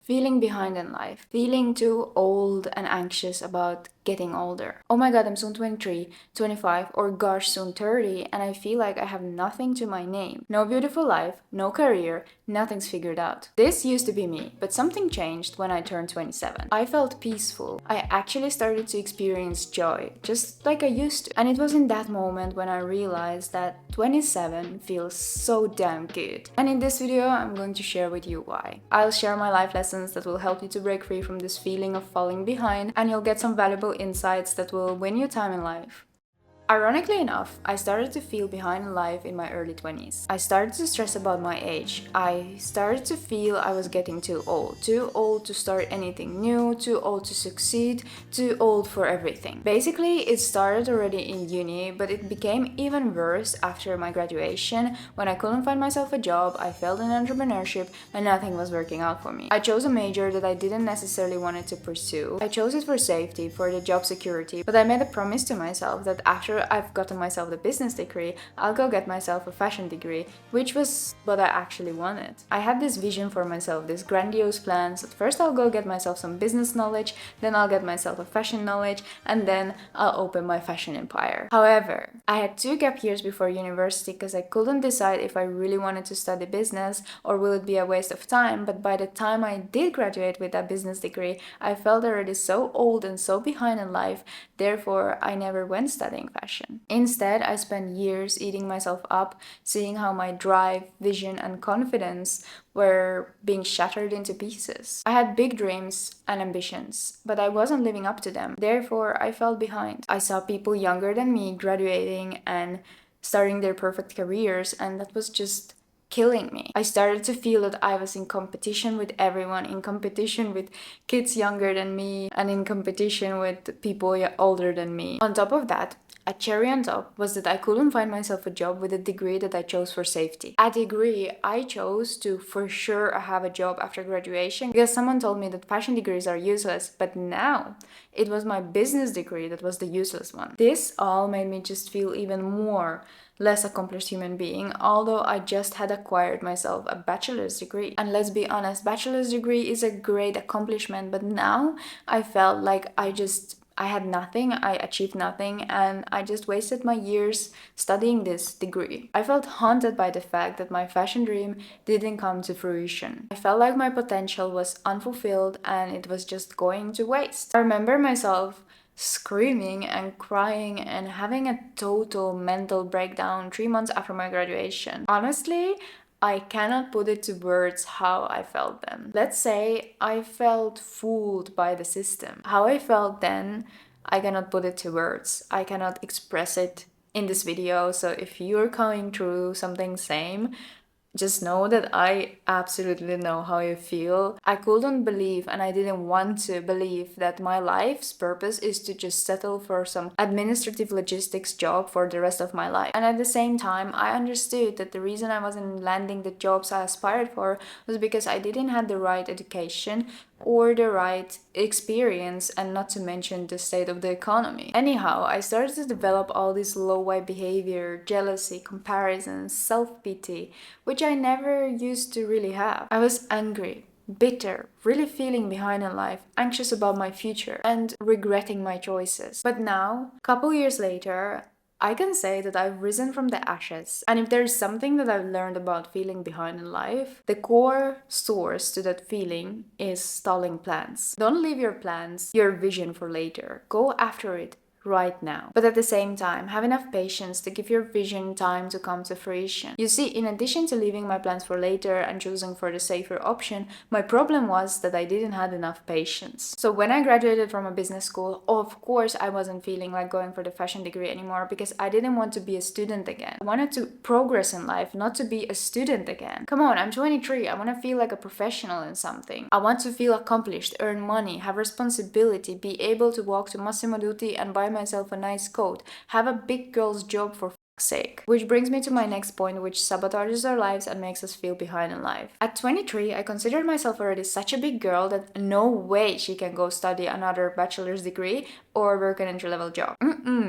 Feeling behind in life, feeling too old and anxious about getting older. Oh my god, I'm soon 23, 25, or gosh, soon 30, and I feel like I have nothing to my name. No beautiful life, no career, nothing's figured out. This used to be me, but something changed when I turned 27. I felt peaceful. I actually started to experience joy, just like I used to. And it was in that moment when I realized that 27 feels so damn good. And in this video, I'm going to share with you why. I'll share my life lessons that will help you to break free from this feeling of falling behind, and you'll get some valuable insights that will win you time in life. Ironically enough, I started to feel behind in life in my early 20s. I started to stress about my age. I started to feel I was getting too old to start anything new, too old to succeed, too old for everything. Basically, it started already in uni, but it became even worse after my graduation when I couldn't find myself a job, I failed in entrepreneurship, and nothing was working out for me. I chose a major that I didn't necessarily wanted to pursue. I chose it for safety, for the job security, but I made a promise to myself that after I've gotten myself the business degree, I'll go get myself a fashion degree, which was what I actually wanted. I had this vision for myself, this grandiose plans. At first I'll go get myself some business knowledge, then I'll get myself a fashion knowledge, and then I'll open my fashion empire. However, I had 2 gap years before university because I couldn't decide if I really wanted to study business or will it be a waste of time, but by the time I did graduate with that business degree, I felt already so old and so behind in life, therefore I never went studying fashion. Instead, I spent years eating myself up, seeing how my drive, vision, and confidence were being shattered into pieces. I had big dreams and ambitions, but I wasn't living up to them. Therefore, I fell behind. I saw people younger than me graduating and starting their perfect careers, and that was just killing me. I started to feel that I was in competition with everyone, in competition with kids younger than me, and in competition with people older than me. On top of that, a cherry on top was that I couldn't find myself a job with a degree that I chose for safety. A degree I chose to for sure have a job after graduation because someone told me that fashion degrees are useless, but now it was my business degree that was the useless one. This all made me just feel even more less accomplished human being, although I just had acquired myself a bachelor's degree. And let's be honest, bachelor's degree is a great accomplishment, but now I felt like I had nothing, I achieved nothing, and I just wasted my years studying this degree. I felt haunted by the fact that my fashion dream didn't come to fruition. I felt like my potential was unfulfilled and it was just going to waste. I remember myself screaming and crying and having a total mental breakdown 3 months after my graduation. Honestly, I cannot put it to words how I felt then. Let's say I felt fooled by the system. How I felt then, I cannot put it to words. I cannot express it in this video. So if you're going through something same, just know that I absolutely know how you feel. I couldn't believe and I didn't want to believe that my life's purpose is to just settle for some administrative logistics job for the rest of my life. And at the same time, I understood that the reason I wasn't landing the jobs I aspired for was because I didn't have the right education or the right experience, and not to mention the state of the economy. Anyhow, I started to develop all this low vibe behavior, jealousy, comparison, self-pity, which I never used to really have. I was angry, bitter, really feeling behind in life, anxious about my future, and regretting my choices. But now, couple years later, I can say that I've risen from the ashes, and if there's something that I've learned about feeling behind in life, the core source to that feeling is stalling plans. Don't leave your plans, your vision for later. Go after it right now. But at the same time, have enough patience to give your vision time to come to fruition. You see, in addition to leaving my plans for later and choosing for the safer option, my problem was that I didn't have enough patience. So when I graduated from a business school, of course I wasn't feeling like going for the fashion degree anymore because I didn't want to be a student again. I wanted to progress in life, not to be a student again. Come on, I'm 23. I want to feel like a professional in something. I want to feel accomplished, earn money, have responsibility, be able to walk to Massimo Dutti and buy myself a nice coat, have a big girl's job for fuck's sake. Which brings me to my next point, which sabotages our lives and makes us feel behind in life. At 23, I considered myself already such a big girl that no way she can go study another bachelor's degree or work an entry-level job.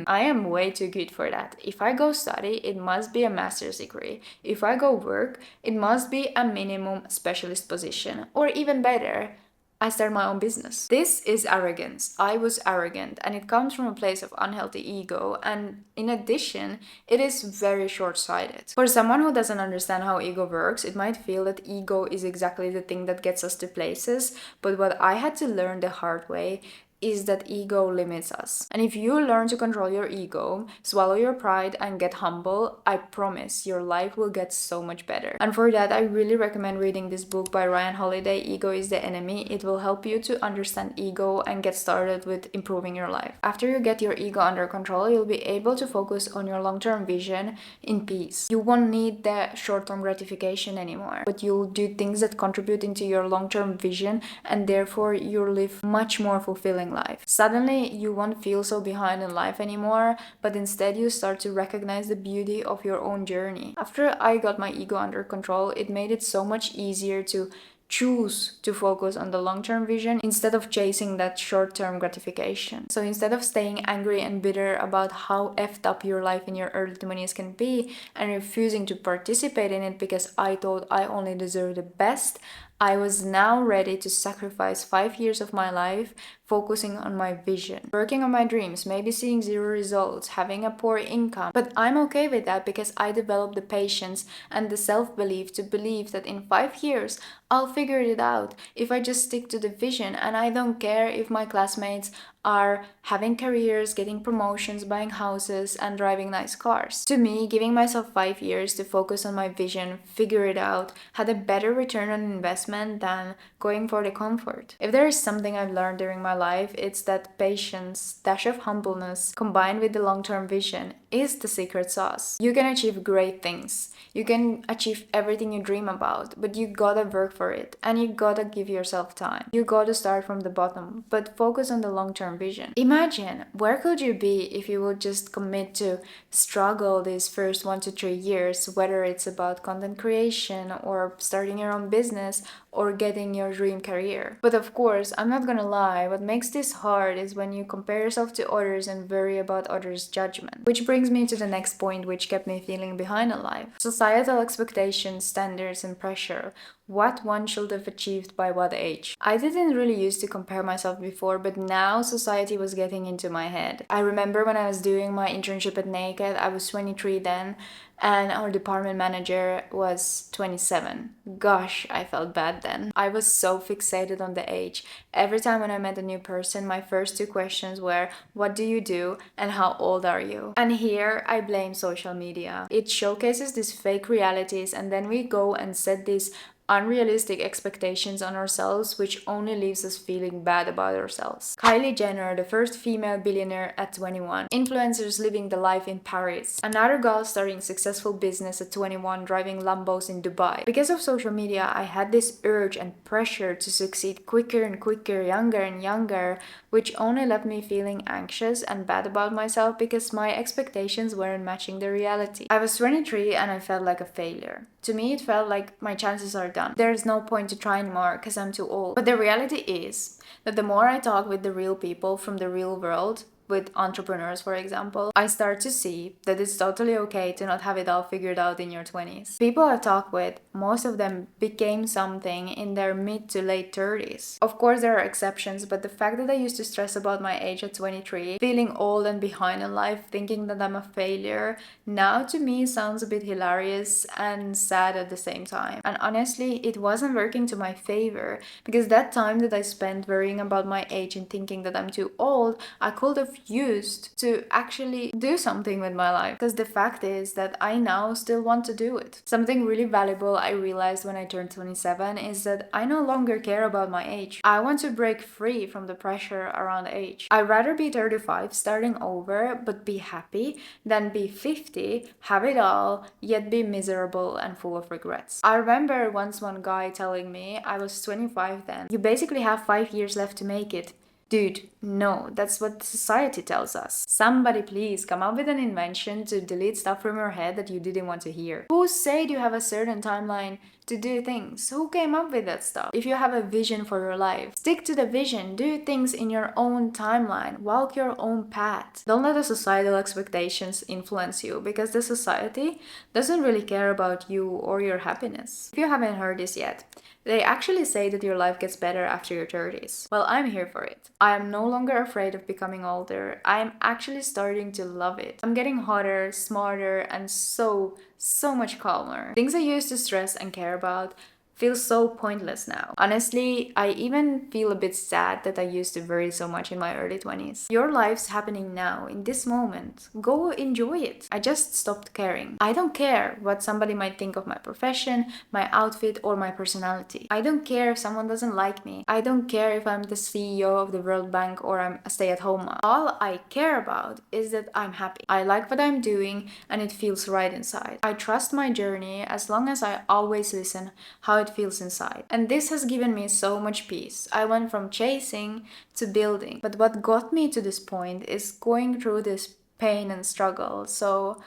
I am way too good for that. If I go study, it must be a master's degree. If I go work, it must be a minimum specialist position. Or even better, I start my own business. This is arrogance. I was arrogant, and it comes from a place of unhealthy ego, and in addition, it is very short-sighted. For someone who doesn't understand how ego works, it might feel that ego is exactly the thing that gets us to places, but what I had to learn the hard way is that ego limits us. And if you learn to control your ego, swallow your pride, and get humble, I promise your life will get so much better. And for that, I really recommend reading this book by Ryan Holiday, Ego is the Enemy. It will help you to understand ego and get started with improving your life. After you get your ego under control, you'll be able to focus on your long-term vision in peace. You won't need the short-term gratification anymore, but you'll do things that contribute into your long-term vision, and therefore you'll live much more fulfilling life. Suddenly, you won't feel so behind in life anymore, but instead you start to recognize the beauty of your own journey. After I got my ego under control, it made it so much easier to choose to focus on the long-term vision instead of chasing that short-term gratification. So instead of staying angry and bitter about how effed up your life in your early 20s can be and refusing to participate in it because I thought I only deserved the best, I was now ready to sacrifice 5 years of my life focusing on my vision, working on my dreams, maybe seeing zero results, having a poor income. But I'm okay with that because I developed the patience and the self-belief to believe that in 5 years I'll figure it out if I just stick to the vision, and I don't care if my classmates are having careers, getting promotions, buying houses, and driving nice cars. To me, giving myself 5 years to focus on my vision, figure it out, had a better return on investment than going for the comfort. If there is something I've learned during my life, it's that patience, dash of humbleness, combined with the long-term vision, is the secret sauce. You can achieve great things. You can achieve everything you dream about, but you gotta work for it, and you gotta give yourself time. You gotta start from the bottom, but focus on the long-term vision. Imagine, where could you be if you would just commit to struggle these first 1 to 3 years, whether it's about content creation or starting your own business or getting your dream career. But of course, I'm not gonna lie, what makes this hard is when you compare yourself to others and worry about others' judgment. Which brings me to the next point, which kept me feeling behind in life. Societal expectations, standards, and pressure. What one should have achieved by what age. I didn't really used to compare myself before, but now society was getting into my head. I remember when I was doing my internship at Naked, I was 23 then, and our department manager was 27. Gosh, I felt bad then. I was so fixated on the age. Every time when I met a new person, my first two questions were, what do you do and how old are you? And here I blame social media. It showcases these fake realities, and then we go and set these unrealistic expectations on ourselves, which only leaves us feeling bad about ourselves. Kylie Jenner, the first female billionaire at 21. Influencers living the life in Paris. Another girl starting successful business at 21, driving Lambos in Dubai. Because of social media, I had this urge and pressure to succeed quicker and quicker, younger and younger, which only left me feeling anxious and bad about myself because my expectations weren't matching the reality. I was 23 and I felt like a failure. To me, it felt like my chances are done. There is no point to try anymore because I'm too old. But the reality is that the more I talk with the real people from the real world, with entrepreneurs, for example, I start to see that it's totally okay to not have it all figured out in your 20s. People I talk with, most of them became something in their mid to late 30s. Of course, there are exceptions, but the fact that I used to stress about my age at 23, feeling old and behind in life, thinking that I'm a failure, now to me sounds a bit hilarious and sad at the same time. And honestly, it wasn't working to my favor, because that time that I spent worrying about my age and thinking that I'm too old, I could have used to actually do something with my life. Because the fact is that I now still want to do it. Something really valuable I realized when I turned 27 is that I no longer care about my age. I want to break free from the pressure around age. I'd rather be 35 starting over but be happy than be 50, have it all, yet be miserable and full of regrets. I remember once one guy telling me, I was 25 then, you basically have 5 years left to make it. Dude, no, that's what society tells us. Somebody please come up with an invention to delete stuff from your head that you didn't want to hear. Who said you have a certain timeline to do things? Who came up with that stuff? If you have a vision for your life, stick to the vision, do things in your own timeline, walk your own path. Don't let the societal expectations influence you, because the society doesn't really care about you or your happiness. If you haven't heard this yet, They actually say that your life gets better after your 30s. Well, I'm here for it. I am no longer afraid of becoming older. I am actually starting to love it. I'm getting hotter, smarter, and so much calmer. Things I used to stress and care about feel so pointless now. Honestly, I even feel a bit sad that I used to worry so much in my early 20s. Your life's happening now, in this moment. Go enjoy it. I just stopped caring. I don't care what somebody might think of my profession, my outfit, or my personality. I don't care if someone doesn't like me. I don't care if I'm the CEO of the World Bank or I'm a stay-at-home mom. All I care about is that I'm happy. I like what I'm doing and it feels right inside. I trust my journey as long as I always listen how it feels inside. And this has given me so much peace. I went from chasing to building. But what got me to this point is going through this pain and struggle. So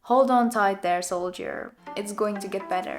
hold on tight there, soldier. It's going to get better.